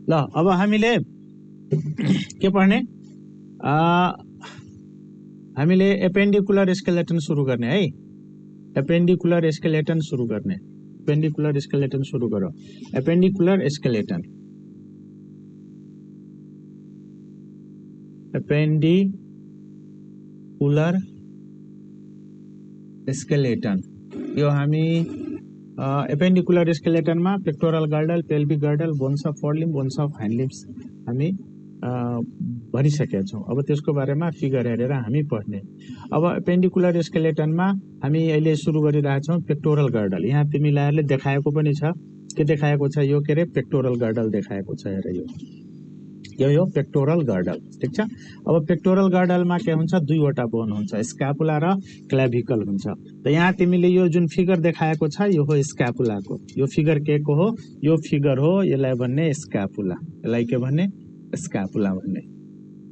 ल अब हामीले के पढ्ने हामीले एपेन्डिकुलर स्केलेटन सुरु गर्ने है। एपेन्डिकुलर स्केलेटन सुरु गर्ने। एपेन्डिकुलर स्केलेटन सुरु गरौ। एपेन्डिकुलर स्केलेटन, एपेन्डिकुलर स्केलेटन यो हामी एपेन्डिकुलर स्केलेटनमा pectoral girdle, pelvic girdle, bones of forelimb, bones of hindlimbs हामी भनिसकेका छौं। अब त्यसको बारेमा फिगर हेरेर हामी पढ्ने। अब एपेन्डिकुलर स्केलेटनमा हामी अहिले सुरु गरिरहेछौं पेक्टोरल गर्डल। यहाँ तिमीलाई देखाएको पनि छ, के देखाएको छ यो, के रे पेक्टोरल गर्डल देखाएको छ। हेर यो पेक्टोरल गर्डल, ठीक छ। अब पेक्टोरल गर्डलमा के हुन्छ, दुईवटा बोन हुन्छ, स्क्यापुला र क्लेभिकल हुन्छ। त यहाँ तिमीले यो जुन फिगर देखाएको छ यो हो स्क्यापुलाको। यो फिगर के को हो, यो फिगर हो, यसलाई भन्ने स्क्यापुला, यसलाई के भन्ने, स्क्यापुला भन्ने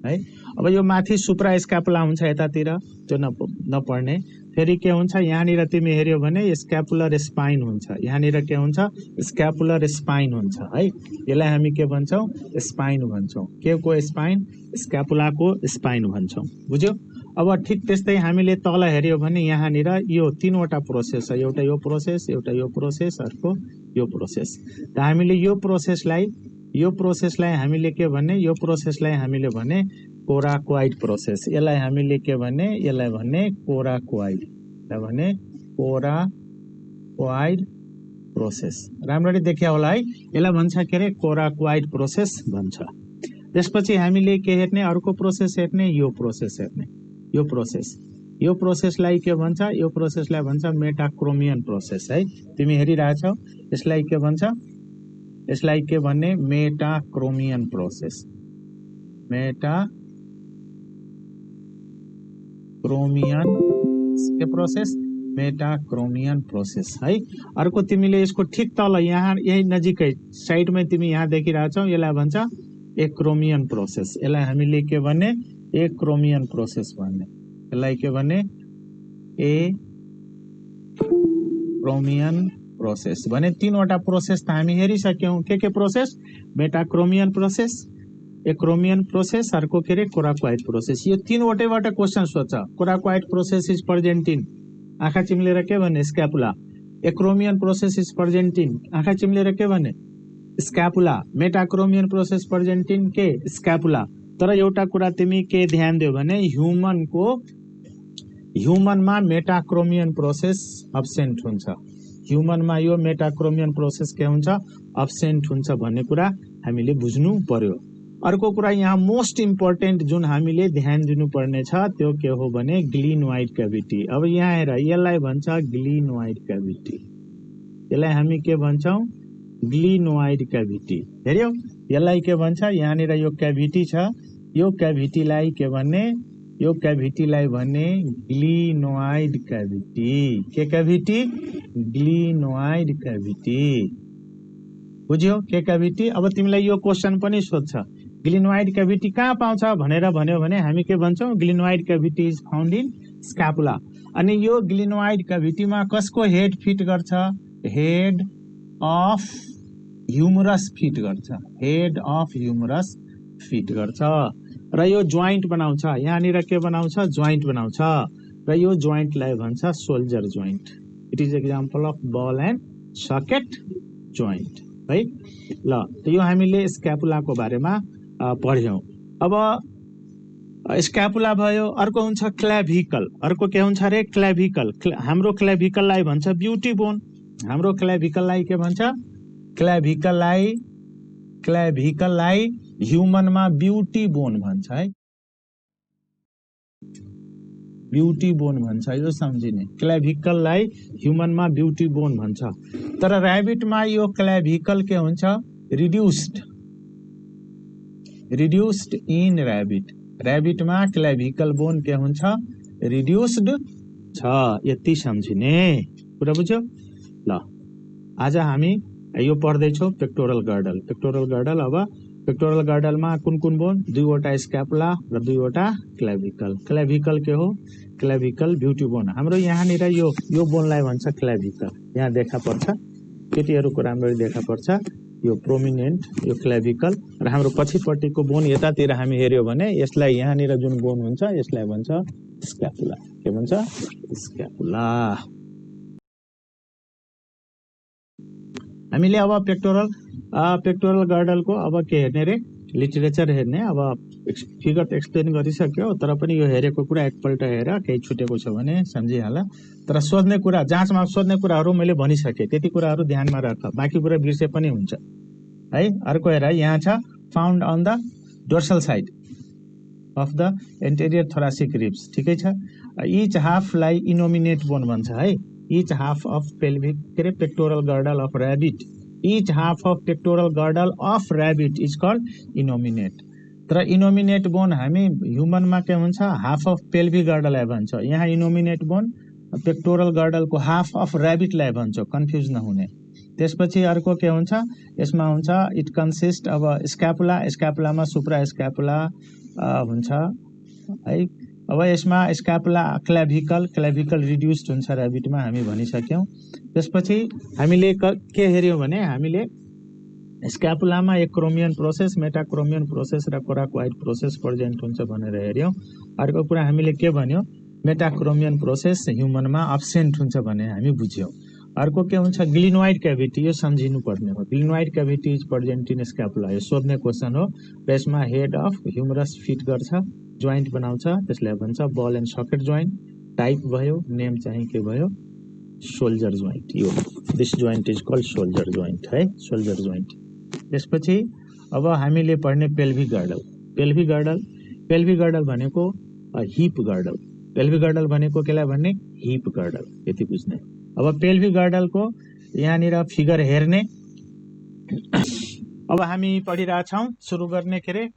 है। अब यो माथि सुप्रा स्क्यापुला हुन्छ यतातिर, त्यो नपढ्ने। फेरि के हुन्छ, यहाँनिर तिमी हेर्यो भने स्क्यापुलर स्पाइन हुन्छ, यहाँनिर के हुन्छ, स्क्यापुलर स्पाइन हुन्छ है। यसलाई हामी के भन्छौं, स्पाइन भन्छौं। के को स्पाइन, स्क्यापुलाको स्पाइन भन्छौं, बुझ्यो। अब ठिक त्यस्तै हामीले तल हेर्यो भने यहाँनिर यो तीनवटा प्रोसेस छ, एउटा यो प्रोसेस, एउटा यो प्रोसेस, अर्को यो प्रोसेस। त हामीले यो प्रोसेसलाई हामीले के भन्ने, यो प्रोसेसलाई हामीले भने कोराकोइड प्रोसेस। यसलाई हामीले के भन्ने, यसलाई भन्ने कोराकोइड, यसलाई भने कोराकोइड प्रोसेस। राम्ररी देखिया होला है, यसलाई भन्छ के रे, कोराकोइड प्रोसेस भन्छ। त्यसपछि हामीले के हेर्ने, अर्को प्रोसेस हेर्ने, यो प्रोसेस हेर्ने। यो प्रोसेसलाई के भन्छ, यो प्रोसेसलाई भन्छ मेटाक्रोमियन प्रोसेस है। तिमी हेरिरहेछौ, यसलाई के भन्छ, यसलाई के भन्ने, मेटाक्रोमियन प्रोसेस, मेटाक्रोमियन के प्रोसेस, मेटाक्रोमियन प्रोसेस है। अर्को तिमीले यसको ठिक तल यहाँ यही नजिकै साइडमै तिमी यहाँ देखिरहेछौ, यसलाई भन्छ एक्रोमियन प्रोसेस। यसलाई हामीले के भन्ने, एक्रोमियन प्रोसेस भन्ने। यसलाई के भन्ने, एक्रोमियन प्रोसेस भने। तीनवटा प्रोसेस त हामी हेरिसक्यौं। के process, metacromion process, acromion process, अर्को के रे कोराकोइड प्रोसेस। यो तीनवटैबाट क्वेशन सोध्छ। Coracoid process is present in, आँखा चिम्लेर के भन्ने, scapula. Acromion process is present in, आँखा चिम्लेर के भन्ने, scapula. Metacromion process present in के, स्क्यापुला। तर एउटा कुरा तिमी के ध्यान दियो भने, ह्युमनमा मेटाक्रोमियन प्रोसेस अब्सेन्ट हुन्छ। ह्युमनमा यो मेटाक्रोमियन प्रोसेस के हुन्छ, अब्सेन्ट हुन्छ भन्ने कुरा हामीले बुझ्नु पर्यो। अर्को कुरा यहाँ मोस्ट इम्पोर्टेन्ट जुन हामीले ध्यान दिनुपर्ने छ त्यो के हो भने, ग्लिनोइड क्याभिटी। अब यहाँ हेर, यसलाई भन्छ ग्लिनोइड क्याभिटी। यसलाई हामी के भन्छौं, ग्लिनोइड क्याभिटी। हेर्यौ, यसलाई के भन्छ, यहाँनिर यो क्याभिटी छ, यो क्याभिटीलाई के भन्ने, यो क्याभिटीलाई भन्ने ग्लिनोइड क्याभिटी। के क्याभिटी, ग्लिनोइड क्याभिटी, बुझ्यौ, के क्याभिटी। अब तिमीलाई यो क्वेशन पनि सोध्छ, ग्लिनोइड क्याभिटी कहाँ पाउँछ भनेर भन्यो भने हामी के भन्छौं, glenoid cavity is found in scapula. अनि यो ग्लिनोइड क्याभिटीमा कसको हेड फिट गर्छ, हेड अफ ह्युमरस फिट गर्छ, हेड अफ ह्युमरस फिट गर्छ। र यो जोइन्ट बनाउँछ, यहाँनिर के बनाउँछ, जोइन्ट बनाउँछ। र यो जोइन्टलाई भन्छ shoulder joint. It is example of ball and socket joint है। ल, यो हामीले स्क्यापुलाको बारेमा पढ्यौं। अब स्क्यापुला भयो, अर्को हुन्छ क्लेभिकल। अर्को के हुन्छ रे, क्लेभिकल। हाम्रो क्लेभिकललाई भन्छ ब्युटी बोन। हाम्रो क्लेभिकललाई के भन्छ, क्लेभिकललाई ह्युमनमा ब्युटी बोन भन्छ है, ब्युटी बोन भन्छ, यो सम्झिने। क्लेभिकललाई ह्युमनमा ब्युटी बोन भन्छ। तर ऱ्याबिटमा यो क्लेभिकल के हुन्छ, रिड्युस्ड इन ऱ्याबिट। ऱ्याबिटमा क्लेभिकल बोन के हुन्छ, रिड्युस्ड छ। यति सम्झिने कुरा बुझ्यौ। ल, आज हामी यो पढ्दैछौं पेक्टोरल गर्डल। पेक्टोरल गर्डल, अब पेक्टोरल गर्डलमा कुन कुन बोन, दुईवटा स्क्यापुला र दुईवटा क्लेभिकल। क्लेभिकल के हो, क्लेभिकल ब्युटी बोन। हाम्रो यहाँनिर यो बोनलाई भन्छ क्लेभिकल। यहाँ देखा पर्छ, केटीहरूको राम्ररी देखा पर्छ, यो प्रोमिनेन्ट, यो क्लेभिकल र हाम्रो पछिपट्टिको बोन यतातिर हामी हेर्यो भने यसलाई यहाँनिर जुन बोन हुन्छ यसलाई भन्छ स्क्यापुला। के भन्छ? स्क्यापुला। हामीले अब पेक्टोरल गर्डलको अब के हेर्ने रे? लिटरेचर हेर्ने। अब फिगर त एक्सप्लेन गरिसक्यो, तर पनि यो हेरेको कुरा एकपल्ट हेर, केही छुटेको छ भने सम्झिहाल। तर सोध्ने कुरा, जाँचमा सोध्ने कुराहरू मैले भनिसकेँ, त्यति कुराहरू ध्यानमा राख, बाँकी कुरा बिर्से पनि हुन्छ है। अर्को हेर, यहाँ छ found on the dorsal side of the anterior thoracic ribs. ठिकै छ। इच हाफलाई इनोमिनेट बोन भन्छ है। इच हाफ अफ पेल्भिक के अरे pectoral girdle of rabbit, each half of pectoral girdle of rabbit is called innominate. तर innominate bone हामी ह्युमनमा के हुन्छ? हाफ अफ पेल्भिक गर्डललाई भन्छ। यहाँ इनोमिनेट बोन पेक्टोरल गर्डलको हाफ अफ ऱ्याबिटलाई भन्छ, कन्फ्युज नहुने। त्यसपछि अर्को के हुन्छ? यसमा हुन्छ इट कन्सिस्ट अब स्क्यापुला, स्क्यापुलामा सुप्रा स्क्यापुला हुन्छ है। अब यसमा स्क्यापुला क्लेभिकल, क्लेभिकल रिड्युस्ड हुन्छ ऱ्याबिटमा, हामी भनिसक्यौँ। त्यसपछि हामीले के हेर्यौँ भने हामीले स्क्यापुलामा एक्रोमियन प्रोसेस, मेटाक्रोमियन प्रोसेस र कोराकोइड प्रोसेस प्रेजेन्ट हुन्छ भनेर हेर्यौँ। अर्को कुरा हामीले के भन्यो? मेटाक्रोमियन प्रोसेस ह्युमनमा अब्सेन्ट हुन्छ भने हामी बुझ्यौँ। अर्को के हुन्छ? ग्लिनोइड क्याभिटी, यो सम्झिनु पर्ने हो। Glenoid cavity is present in scapula, यो सोध्ने क्वेसन हो। र यसमा हेड अफ ह्युमरस फिट गर्छ, जोइन्ट बनाउँछ, त्यसलाई भन्छ ball and socket joint. Type भयो, नेम चाहिँ के भयो? Shoulder joint. यो this joint is called shoulder joint है, सोल्जर जोइन्ट। त्यसपछि अब हामीले पढ्ने pelvic girdle. Pelvic girdle, pelvic girdle भनेको हिप गर्डल। पेल्भिक गर्डल भनेको केलाई भन्ने? हिप गर्डल, यति बुझ्ने। अब पेल्भिक गर्डलको यहाँनिर फिगर हेर्ने। अब हामी पढिरहेछौँ, सुरु गर्ने के अरे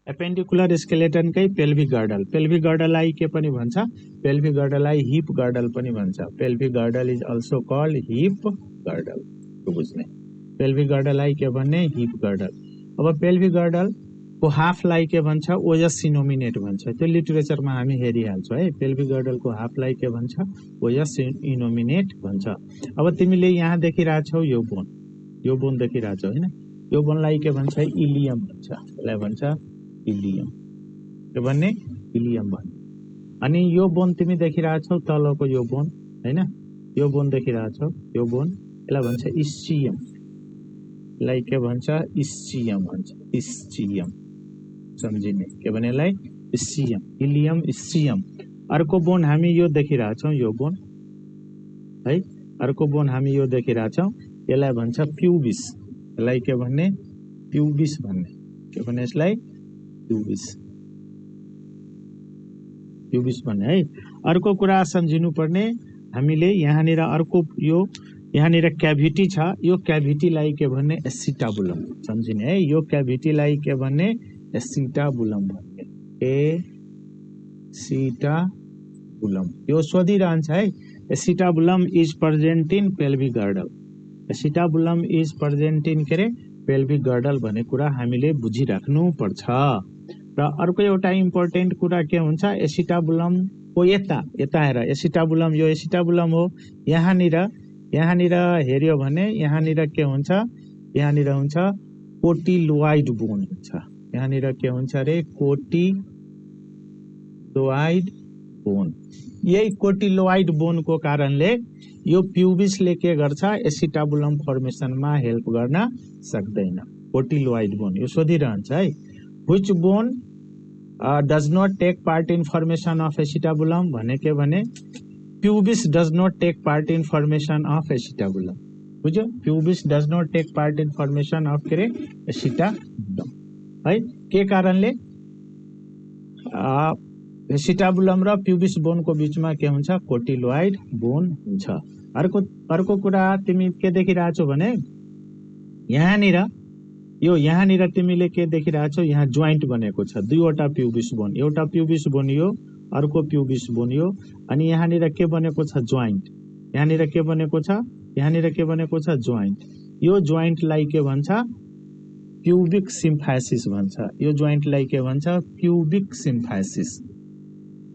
एपेन्डिकुलर स्केलेटनकै पेल्भिक गर्डल। पेल्भिक गर्डललाई के पनि भन्छ? पेल्भिक गर्डललाई हिप गर्डल पनि भन्छ। Pelvic girdle is also called hip girdle, बुझ्ने। पेल्भिक गर्डललाई के भन्ने? Hip girdle. अब पेल्भिक गर्डलको हाफलाई के भन्छ? ओजस इनोमिनेट भन्छ। त्यो लिटरेचरमा हामी हेरिहाल्छौँ है। पेल्भिक गर्डलको हाफलाई के भन्छ? ओजस इनोमिनेट भन्छ। अब तिमीले यहाँ देखिरहेछौ यो बोन, यो बोन देखिरहेछौ होइन? यो बोनलाई के भन्छ? इलियम भन्छ। यसलाई भन्छ इलियम। के भन्ने? इलियम भन्ने। अनि यो बोन तिमी देखिरहेछौ तलको यो बोन होइन? यो बोन देखिरहेछौ, यो बोन, यसलाई भन्छ इस्चियम। यसलाई के भन्छ? इस्चियम भन्छ। इस्चियम सम्झिने। के भने यसलाई? Ischium, ilium, ischium. अर्को बोन हामी यो देखिरहेछौँ, यो बोन है। अर्को बोन हामी यो देखिरहेछौँ, यसलाई भन्छ प्युबिस। यसलाई के भन्ने? प्युबिस भन्ने। के भन्ने यसलाई? प्युबिस, प्युबिस भन्ने है। अर्को कुरा सम्झिनु पर्ने हामीले यहाँनिर अर्को यो यहाँनिर क्याभिटी छ, यो क्याभिटीलाई के भन्ने? एसिटाबुलम सम्झिने है। यो क्याभिटीलाई के भन्ने? एसिटाबुलम भन्ने। एसिटाबुलम यो सोधिरहन्छ है। Acetabulum is present in pelvic girdle. Acetabulum is present in के अरे पेल्भिक गर्डल भन्ने कुरा हामीले बुझिराख्नु पर्छ। र अर्को एउटा इम्पोर्टेन्ट कुरा के हुन्छ? एसिटाबुलमको यता हेर, एसिटाबुलम, यो एसिटाबुलम हो। यहाँनिर हेर्यो भने यहाँनिर के हुन्छ? यहाँनिर हुन्छ कोटिलोइड बोन हुन्छ। यहाँनिर के हुन्छ रे? कोटिलोइड बोन। यही कोटिलोइड बोनको कारणले यो प्युबिसले के गर्छ? एसिटाबुलम फर्मेसनमा हेल्प गर्न सक्दैन। कोटिलोइड बोन यो सोधिरहन्छ है। Which bone does not take part in formation of acetabulum भने के भने? Pubis does not take part in formation of acetabulum. बुझ्यो? Pubis does not take part in formation of के एसिटाबुलम है। के कारणले? एसिटाबुलम र प्युबिस बोनको बीचमा के हुन्छ? कोटिलोइड बोन हुन्छ। अर्को कुरा तिमी के देखिरहेछौ भने यहाँनिर तिमीले के देखिरहेछौ? यहाँ जोइन्ट बनेको छ, दुईवटा प्युबिस बोन। एउटा प्युबिस बोन यो, अर्को प्युबिस बोन यो। अनि यहाँनिर के बनेको छ? जोइन्ट। यहाँनिर के बनेको छ? यहाँनिर के बनेको छ? जोइन्ट। यो जोइन्टलाई के भन्छ? प्युबिक सिम्फाइसिस भन्छ। यो जोइन्टलाई के भन्छ? Pubic symphysis.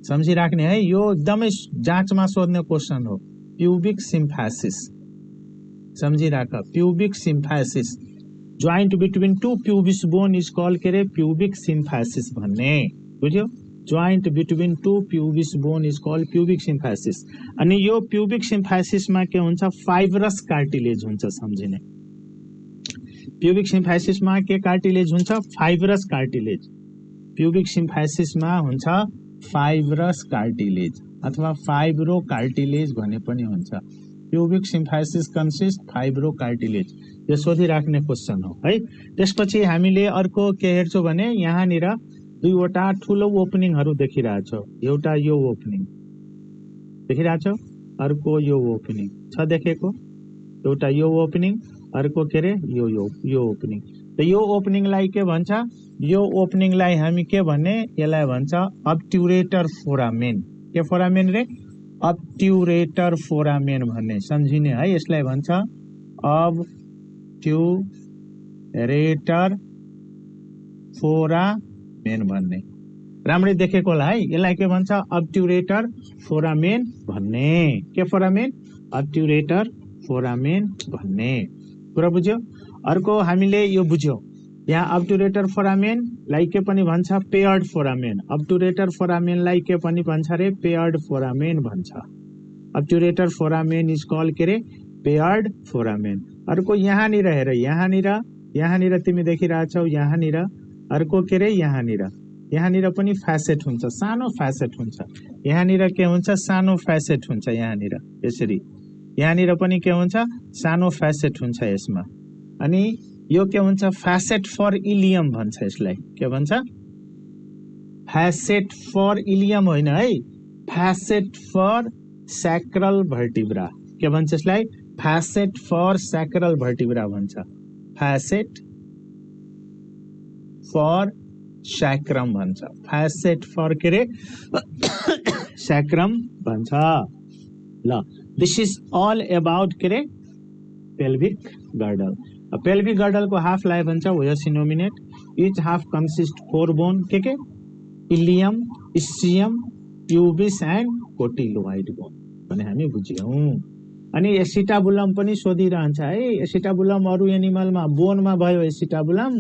सम्झिराख्ने है, यो एकदमै जाँचमा सोध्ने क्वेसन हो। प्युबिक सिम्फाइसिस सम्झिराख, pubic symphysis. Joint between two pubis bone is called के रे प्युबिक सिम्फासिस भन्ने बुझ्यो joint between two pubis bone is called pubic symphysis अनि यो प्युबिक सिम्फासिसमा के हुन्छ फाइब्रस कार्टिलेज हुन्छ सम्झिने प्युबिक सिम्फासिसमा के कार्टिलेज हुन्छ फाइब्रस कार्टिलेज प्युबिक सिम्फासिसमा हुन्छ फाइब्रस कार्टिलेज अथवा फाइब्रो कार्टिलेज भने पनि हुन्छ प्युबिक सिम्फासिस कन्सिस्ट फाइब्रो कार्टिलेज यो सोधिराख्ने क्वेशन हो है त्यसपछि हामीले अर्को के हेर्छौं भने यहाँनिर दुईवटा ठूलो ओपनिङहरु देखिरहेछौ एउटा यो ओपनिङ देखिरहेछौ अर्को यो ओपनिङ छ देखेको एउटा यो ओपनिङ अर्को के रे यो ओपनिङ त यो ओपनिङलाई के भन्छ यो ओपनिङलाई हामी के भन्ने यसलाई भन्छ अब्ट्युरेटर फोरामेन के फोरामेन रे अब्ट्युरेटर फोरामेन भन्ने सम्झिने है यसलाई भन्छ अब्ट्युरेटर फोरामेन भन्ने राम्रै देखेको होला है यसलाई के भन्छ अब्ट्युरेटर फोरामेन भन्ने के फोरामेन अब्ट्युरेटर फोरामेन भन्ने कुरा बुझ्यो अर्को हामीले यो बुझ्यौ यहाँ अब्ट्युरेटर फोरामेन लाई के पनि भन्छ पेयर्ड फोरामेन अब्ट्युरेटर फोरामेन लाई के पनि भन्छ रे पेयर्ड फोरामेन भन्छ अब्ट्युरेटर फोरामेन इज कॉल्ड के रे पेयर्ड फोरामेन अर्को यहाँनिर हेर यहाँनिर तिमी देखिरहेछौ यहाँनिर अर्को के रे यहाँनिर पनि फ्यासेट हुन्छ सानो फ्यासेट हुन्छ यहाँनिर के हुन्छ सानो फ्यासेट हुन्छ यहाँनिर यसरी यहाँनिर पनि के हुन्छ सानो फ्यासेट हुन्छ यसमा अनि यो के हुन्छ फ्यासेट फर इलियम भन्छ यसलाई के भन्छ फ्यासेट फर इलियम होइन है फ्यासेट फर सैक्रल भर्टिब्रा के भन्छ यसलाई फ्यासेट फर सैक्रल भर्टिब्रा भन्छ फ्यासेट फर सैक्रम भन्छ फ्यासेट फर के रे सैक्रम भन्छ ल दिस इज ऑल अबाउट के रे पेल्भिक गर्डल पेल्भिक गर्डल को हाफ लाइफ भन्छ os innominate each half consist four bone के ilium ischium pubis and cotyloid bone भने हामी बुझ्यौं अनि एसिटाबुलम पनि सोधिरहन्छ है एसिटाबुलम अरु एनिमलमा बोनमा भयो एसिटाबुलम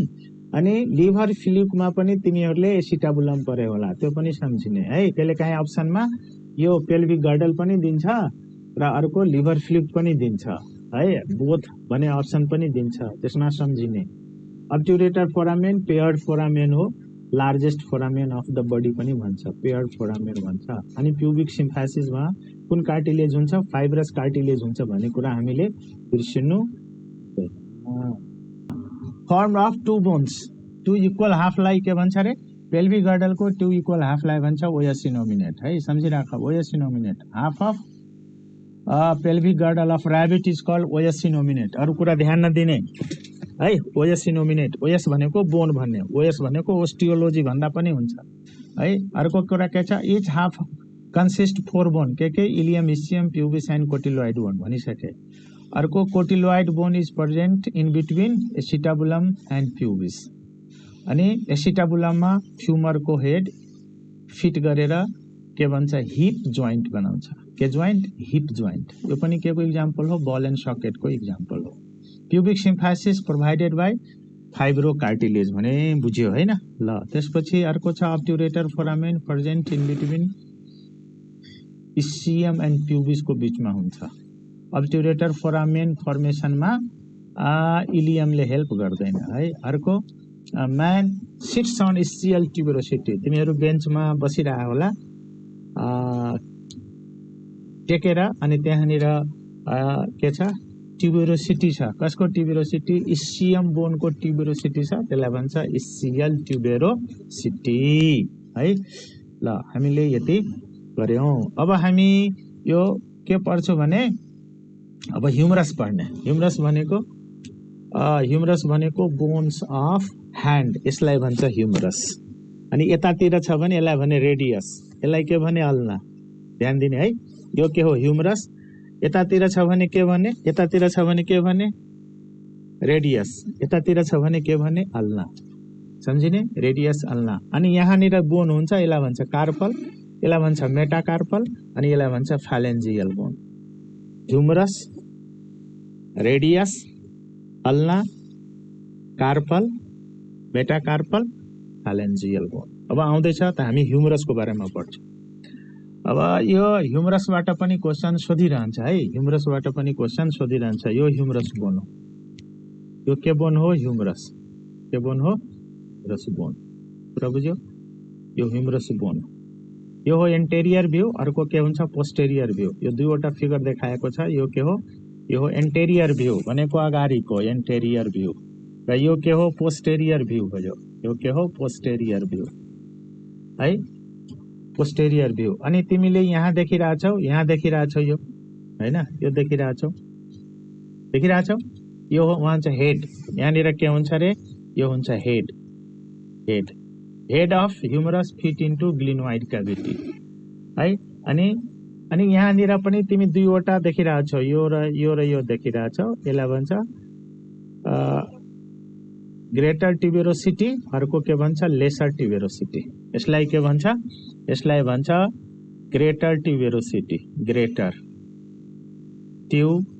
अनि लिभर फ्लुइडमा पनि तिमीहरुले एसिटाबुलम परे होला त्यो पनि सम्झिने है त्यसले काहे अप्सनमा यो पेल्भिक गर्डल पनि दिन्छ र अर्को लिभर फ्लुइड पनि दिन्छ है बोथ भने अप्सन पनि दिन्छ त्यसमा सम्झिने अब्ट्युरेटर फोरामेन पेयर्ड फोरामेन हो largest foramen of the body पनि भन्छ पेयर्ड फोरामेन भन्छ अनि प्युबिक सिम्फासिसमा कुन कार्टिलेज हुन्छ फाइब्रस कार्टिलेज हुन्छ भन्ने कुरा हामीले बिर्सिनु form of two bones two equal half लाई के भन्छ रे पेल्भिक गर्डल को टू इक्वल हाफ लाई भन्छ ओयोसिनोमिनेट है सम्झिराख os innominate half of pelvic girdle of rabbit is called os innominate अरु कुरा ध्यान नदिने है ओयोसिनोमिनेट ओयस भनेको बोन भन्ने ओयस भनेको ओस्टियोलोजी भन्दा पनि हुन्छ है अर्को कुरा के छ each half consist four bone के ilium ischium pubis and cotyloid bone भनिसके अर्को cotyloid bone is present in between acetabulum and pubis अनि एसिटाबुलममा फ्युमर को हेड फिट गरेर के भन्छ हिप जोइन्ट बनाउँछ के जोइन्ट हिप जोइन्ट यो पनि के को एक्जाम्पल हो बल एन्ड सकेट को एक्जाम्पल हो pubic symphysis provided by fibro cartilage भने बुझ्यो हैन ल त्यसपछि अर्को छ obturator foramen present in between ischium and pubis को बीचमा हुन्छ अब्ट्युरेटर फोरामेन फर्मेसनमा इलियमले हेल्प गर्दैन है अर्को म्यान सिट्स अन इस्चियल ट्युबरोसिटी तिमीहरु बेन्चमा बसिरहा होला टेकेर अनि त्यहाँनिर के छ ट्युबरोसिटी छ कसको ट्युबरोसिटी इस्चियम बोन को ट्युबरोसिटी छ त्यसलाई भन्छ इस्चियल ट्युबरोसिटी है ल हामीले यति गर्यौं अब हामी यो के पढ्छौं भने अब ह्युमरस पढ्ने ह्युमरस भनेको बोन्स अफ ह्यान्ड यसलाई भन्छ ह्युमरस अनि यतातिर छ भने यसलाई भने रेडियस यसलाई के भने अल्ना ध्यान दिने है यो के हो ह्युमरस यतातिर छ भने के भने यतातिर छ भने के भने रेडियस यतातिर छ भने के भने अल्ना सम्झिने रेडियस अल्ना अनि यहाँनिर बोन हुन्छ यसलाई भन्छ कार्पल यसलाई भन्छ मेटाकार्पल अनि यसलाई भन्छ phalangeal bone humerus radius ulna carpal, metacarpal, phalangeal bone. अब आउँदैछ त हामी ह्युमरसको बारेमा पढ्छौँ। अब यो ह्युमरसबाट पनि क्वेसन सोधिरहन्छ है, ह्युमरसबाट पनि क्वेसन सोधिरहन्छ। यो ह्युमरस बोन हो, यो के बोन हो? ह्युमरस। के बोन हो? Humerus bone. कुरा बुझ्यो? यो ह्युमरस बोन यो हो एन्टेरियर भ्यू, अर्को के हुन्छ? Posterior view. यो दुईवटा फिगर देखाएको छ। यो के हो? यो हो एन्टेरियर भ्यू भनेको अगाडिको एन्टेरियर भ्यू, र यो के हो? पोस्टेरियर भ्यू हो। यो के हो? पोस्टेरियर भ्यू है, पोस्टेरियर भ्यू। अनि तिमीले यहाँ देखिरहेछौ, यहाँ देखिरहेछौ यो हैन, यो देखिरहेछौ, देखिरहेछौ? यो हो भन्छ हेड। यहाँनिर के हुन्छ रे? यो हुन्छ head. Head head of humerus fit into glenoid cavity है। अनि यहाँनिर पनि तिमी दुईवटा देखिरहेछौ, यो र यो देखिरहेछौ। यसलाई भन्छ ग्रेटर ट्युबेरोसिटी, अर्को के भन्छ? लेसर ट्युबेरोसिटी। यसलाई के भन्छ? यसलाई भन्छ ग्रेटर ट्युबेरोसिटी, ग्रेटर ट्युबेरोसिटी।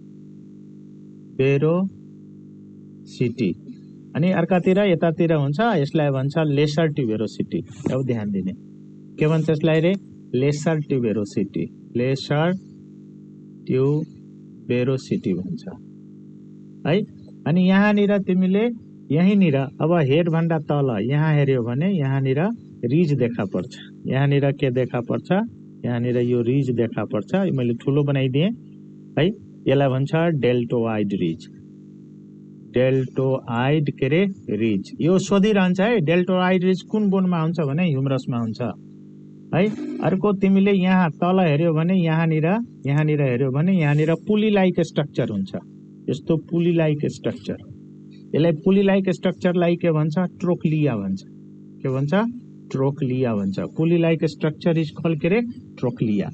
अनि अर्कातिर यतातिर हुन्छ, यसलाई भन्छ लेसर ट्युबेरोसिटी। अब ध्यान दिने, के भन्छ यसलाई रे? लेसर ट्युबेरोसिटी, लेसर ट्युबेरोसिटी भन्छ है। अनि यहाँनिर तिमीले यहीँनिर अब हेड भन्दा तल यहाँ हेर्यो भने यहाँनिर रिज देखा पर्छ। यहाँनिर के देखा पर्छ? यहाँनिर यो रिज देखा पर्छ। मैले ठुलो बनाइदिएँ है। यसलाई भन्छ डेल्टोइड रिज, डेल्टोइड के रे रिज। यो सोधिरहन्छ है, डेल्टोइड रिज कुन बोनमा हुन्छ भने ह्युमरसमा हुन्छ है। अर्को तिमीले यहाँ तल हेर्यो भने यहाँनिर हेर्यो भने यहाँनिर पुली लाइक स्ट्रक्चर हुन्छ, यस्तो पुली लाइक स्ट्रक्चर। यसलाई पुली लाइक स्ट्रक्चरलाई के भन्छ? ट्रोक्लिया भन्छ। के भन्छ? ट्रोक्लिया भन्छ। पुली लाइक स्ट्रक्चर इज कॉल्ड के रे? ट्रोक्लिया।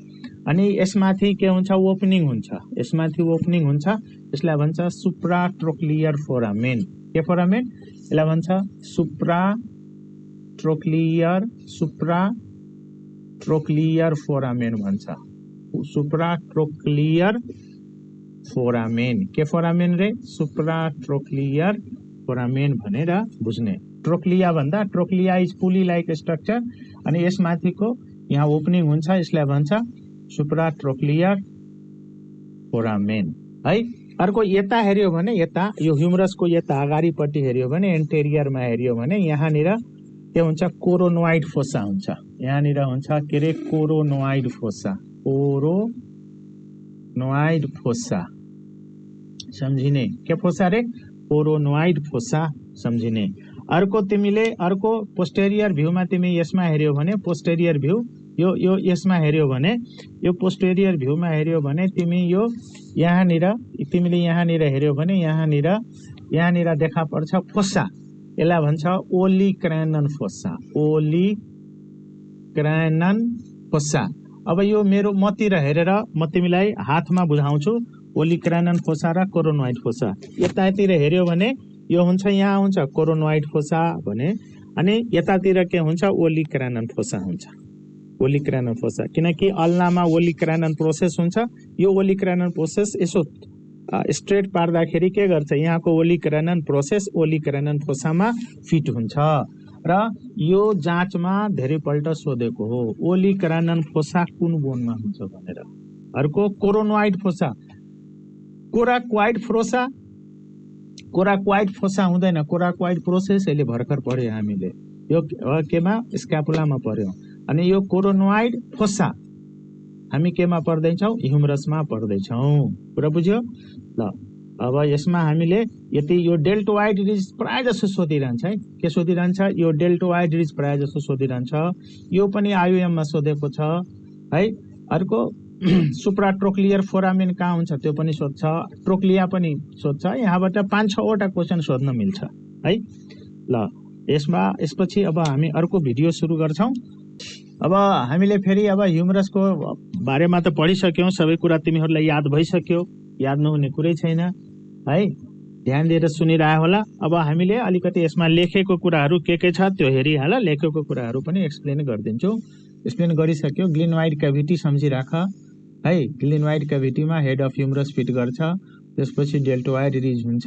अनि यसमाथि के हुन्छ? ओपनिङ हुन्छ, यसमाथि ओपनिङ हुन्छ। यसलाई भन्छ सुप्रा ट्रोक्लियर फोरामेन। के फोरामेन? यसलाई भन्छ सुप्रा ट्रोक्लियर फोरामेन भन्छ। सुप्रा ट्रोक्लियर फोरामेन। के फोरामेन रे? सुप्रा ट्रोक्लियर फोरामेन भनेर बुझ्ने। ट्रोक्लिया भन्दा trochlea is pulley like structure, अनि यसमाथिको यहाँ ओपनिङ हुन्छ, यसलाई भन्छ सुप्रा ट्रोक्लियर फोरामेन है। अर्को यता हेर्यो भने, यता यो ह्युमरसको यता अगाडिपट्टि हेर्यो भने, एन्टेरियरमा हेर्यो भने यहाँनिर के हुन्छ? कोरोनोइड फोसा हुन्छ। यहाँनिर हुन्छ के रे? Coronoid fossa, coronoid fossa सम्झिने। के फोसा रे? Coronoid fossa सम्झिने। अर्को तिमीले अर्को पोस्टेरियर भ्यूमा तिमी यसमा हेर्यो भने, पोस्टेरियर भ्यू यो यसमा हेर्यो भने, यो पोस्टेरियर भ्यूमा हेर्यो भने तिमी यो यहाँनिर तिमीले यहाँनिर हेर्यो भने यहाँनिर देखा पर्छ फोसा। यसलाई भन्छ ओलिक्रैनन फोसा, ओलिक्रैनन फोसा। अब यो मेरो मतिर हेरेर म तिमीलाई हातमा बुझाउँछु ओलिक्रैनन फोसा र कोरोनोइड फोसा। यतातिर हेर्यो भने यो हुन्छ, यहाँ हुन्छ कोरोनोइड फोसा भने, अनि यतातिर के हुन्छ? ओलिक्रैनन फोसा हुन्छ। ओलिक्रैनन फोसा, किनकि अल्नामा ओलिक्रैनन प्रोसेस हुन्छ। यो ओलिक्रैनन प्रोसेस यसो स्ट्रेट पार्दाखेरि के गर्छ? यहाँको ओलिक्रैनन प्रोसेस ओलिक्रैनन फोसामा फिट हुन्छ। र यो जाँचमा धेरैपल्ट सोधेको हो, ओलिक्रैनन फोसा कुन बोनमा हुन्छ भनेर। अर्को कोरोनोइड फोसा, कोराक्वाइड फोसा हुँदैन, कोराक्वाइड प्रोसेस यसले भर्खर पढ्यो हामीले, यो केमा? स्क्यापुलामा पढ्यो। अनि यो कोरोनोइड फोसा हामी केमा पढ्दैछौँ? ह्युमरसमा पढ्दैछौँ। कुरा बुझ्यो? ल अब यसमा हामीले यति यो डेल्टोइड रिज प्राय जसो सोधिरहन्छ है। के सोधिरहन्छ? यो डेल्टोइड रिज प्राय जसो सोधिरहन्छ। यो पनि आइयुएममा सोधेको छ है। अर्को सुप्रा ट्रोक्लियर फोरामेन कहाँ हुन्छ त्यो पनि सोध्छ, ट्रोक्लिया पनि सोध्छ। यहाँबाट 5-6 वटा क्वेसन सोध्न मिल्छ है। ल यसपछि अब हामी अर्को भिडियो सुरु गर्छौं। अब हामीले फेरि अब ह्युमरसको बारेमा त पढिसक्यौं, सबै कुरा तिमीहरूलाई याद भइसक्यो, याद नहुने कुरै छैन है। ध्यान दिएर सुनिरहे होला। अब हामीले अलिकति यसमा लेखेको कुराहरू के छ त्यो हेरिहाल, लेखेको कुराहरू पनि एक्सप्लेन गरिदिन्छु। एक्सप्लेन गरिसक्यो। ग्लिनोइड क्याभिटी सम्झिराख है। ग्लिनोइड क्याभिटीमा हेड अफ ह्युमरस फिट गर्छ, त्यसपछि डेल्टोइड रिज हुन्छ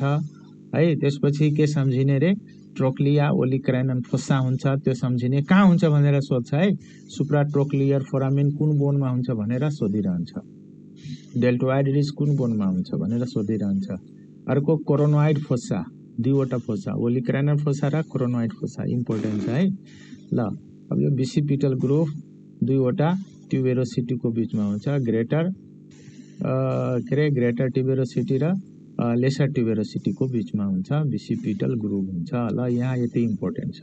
है। त्यसपछि के सम्झिने रे, ट्रोक्लिया ओलिक्राइनन फोस्सा हुन्छ त्यो सम्झिने। कहाँ हुन्छ भनेर सोध्छ है, सुप्राट्रोक्लियर फोरामिन कुन बोनमा हुन्छ भनेर सोधिरहन्छ। डेल्टोइड रिज कुन बोनमा हुन्छ भनेर सोधिरहन्छ। अर्को कोरोनोइड फोस्सा, दुईवटा फोस्सा, ओलिक्राइनल फोस्सा र कोरोनोइड फोस्सा इम्पोर्टेन्ट छ है। ल अब यो बिसिपिटल ग्रुभ दुईवटा ट्युबेरोसिटीको बिचमा हुन्छ, ग्रेटर ट्युबेरोसिटी र लेसर ट्युबेरोसिटीको बिचमा हुन्छ, बिसिपिटल ग्रुभ हुन्छ। ल यहाँ यति इम्पोर्टेन्ट छ।